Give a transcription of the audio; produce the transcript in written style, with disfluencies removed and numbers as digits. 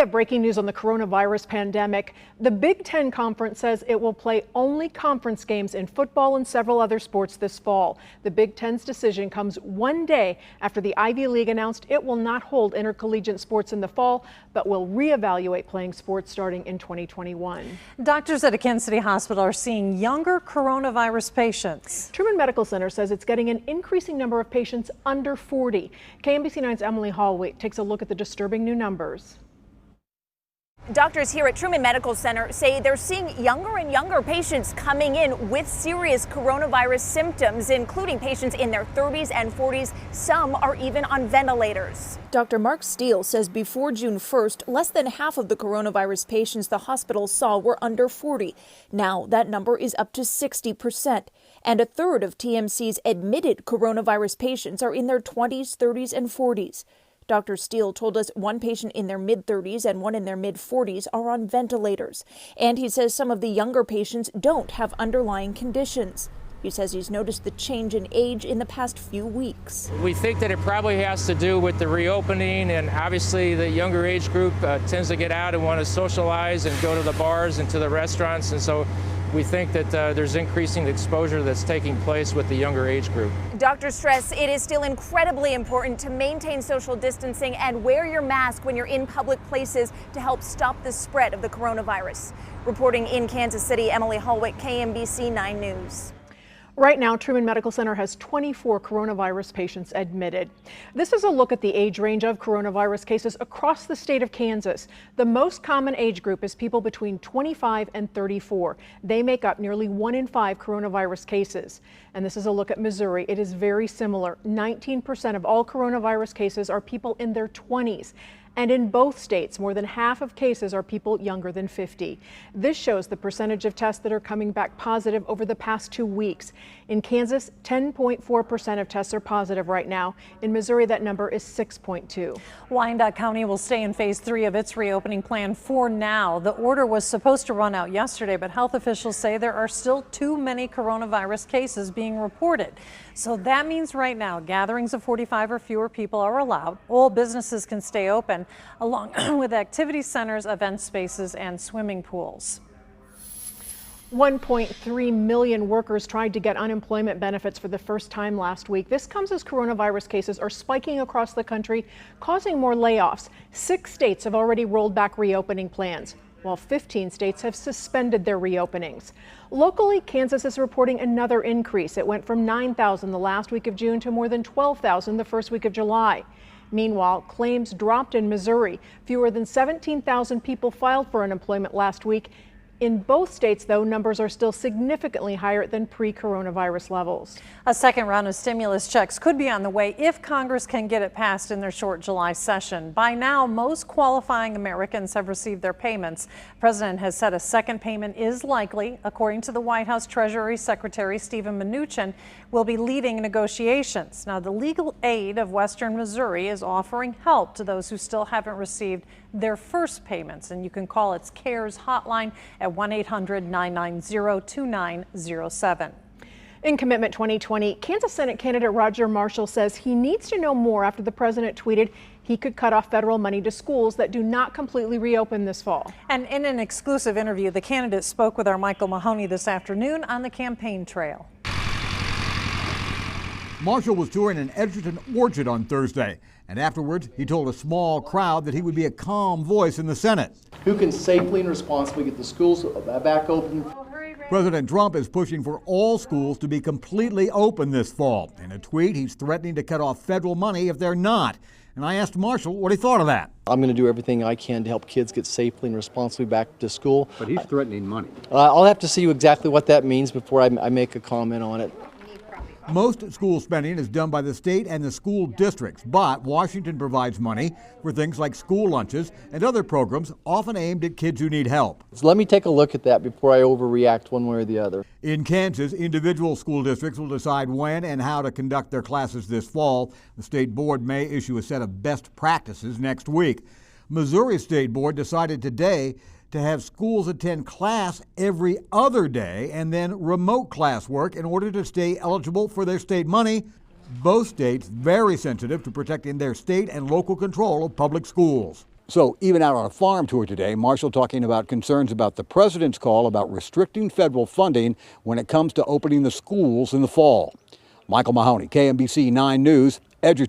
have breaking news on the coronavirus pandemic. The Big Ten Conference says it will play only conference games in football and several other sports this fall. The Big Ten's decision comes one day after the Ivy League announced it will not hold intercollegiate sports in the fall, but will reevaluate playing sports starting in 2021. Doctors at a Kansas City hospital are seeing younger coronavirus patients. Truman Medical Center says it's getting an increasing number of patients under 40. KMBC 9's Emily Hallway takes a look at the disturbing new numbers. Doctors here at Truman Medical Center say they're seeing younger and younger patients coming in with serious coronavirus symptoms, including patients in their 30s and 40s. Some are even on ventilators. Dr. Mark Steele says before June 1st, less than half of the coronavirus patients the hospital saw were under 40. Now that number is up to 60%. And a third of TMC's admitted coronavirus patients are in their 20s, 30s, and 40s. Dr. Steele told us one patient in their mid-30s and one in their mid-40s are on ventilators. And he says some of the younger patients don't have underlying conditions. He says he's noticed the change in age in the past few weeks. We think that it probably has to do with the reopening, and obviously the younger age group tends to get out and want to socialize and go to the bars and to the restaurants, and so we think that there's increasing exposure that's taking place with the younger age group. Doctors stress it is still incredibly important to maintain social distancing and wear your mask when you're in public places to help stop the spread of the coronavirus. Reporting in Kansas City, Emily Hallwick, KMBC 9 News. Right now, Truman Medical Center has 24 coronavirus patients admitted. This is a look at the age range of coronavirus cases across the state of Kansas. The most common age group is people between 25 and 34. They make up nearly 1 in 5 coronavirus cases. And this is a look at Missouri. It is very similar. 19% of all coronavirus cases are people in their 20s. And in both states, more than half of cases are people younger than 50. This shows the percentage of tests that are coming back positive over the past 2 weeks. In Kansas, 10.4% of tests are positive right now. In Missouri, that number is 6.2. Wyandotte County will stay in phase 3 of its reopening plan for now. The order was supposed to run out yesterday, but health officials say there are still too many coronavirus cases being reported. So that means right now, gatherings of 45 or fewer people are allowed. All businesses can stay open, along with activity centers, event spaces, and swimming pools. 1.3 million workers tried to get unemployment benefits for the first time last week. This comes as coronavirus cases are spiking across the country, causing more layoffs. 6 states have already rolled back reopening plans, while 15 states have suspended their reopenings. Locally, Kansas is reporting another increase. It went from 9,000 the last week of June to more than 12,000 the first week of July. Meanwhile, claims dropped in Missouri. Fewer than 17,000 people filed for unemployment last week. In both states, though, numbers are still significantly higher than pre-coronavirus levels. A second round of stimulus checks could be on the way if Congress can get it passed in their short July session. By now, most qualifying Americans have received their payments. The president has said a second payment is likely. According to the White House Treasury Secretary Steven Mnuchin, will be leading negotiations. Now, the Legal Aid of Western Missouri is offering help to those who still haven't received their first payments, and you can call its CARES hotline at 1-800-990-2907. In Commitment 2020, Kansas Senate candidate Roger Marshall says he needs to know more after the president tweeted he could cut off federal money to schools that do not completely reopen this fall. And in an exclusive interview, the candidate spoke with our Michael Mahoney this afternoon on the campaign trail. Marshall was touring an Edgerton orchard on Thursday, and afterwards he told a small crowd that he would be a calm voice in the Senate. Who can safely and responsibly get the schools back open? President Trump is pushing for all schools to be completely open this fall. In a tweet, he's threatening to cut off federal money if they're not. And I asked Marshall what he thought of that. I'm going to do everything I can to help kids get safely and responsibly back to school. But he's threatening money. I'll have to see exactly what that means before I make a comment on it. Most school spending is done by the state and the school districts, but Washington provides money for things like school lunches and other programs often aimed at kids who need help. So let me take a look at that before I overreact one way or the other. In Kansas, individual school districts will decide when and how to conduct their classes this fall. The state board may issue a set of best practices next week. Missouri State Board decided today to have schools attend class every other day and then remote classwork in order to stay eligible for their state money. Both states very sensitive to protecting their state and local control of public schools. So even out on a farm tour today, Marshall talking about concerns about the president's call about restricting federal funding when it comes to opening the schools in the fall. Michael Mahoney, KMBC 9 News, Edgerton.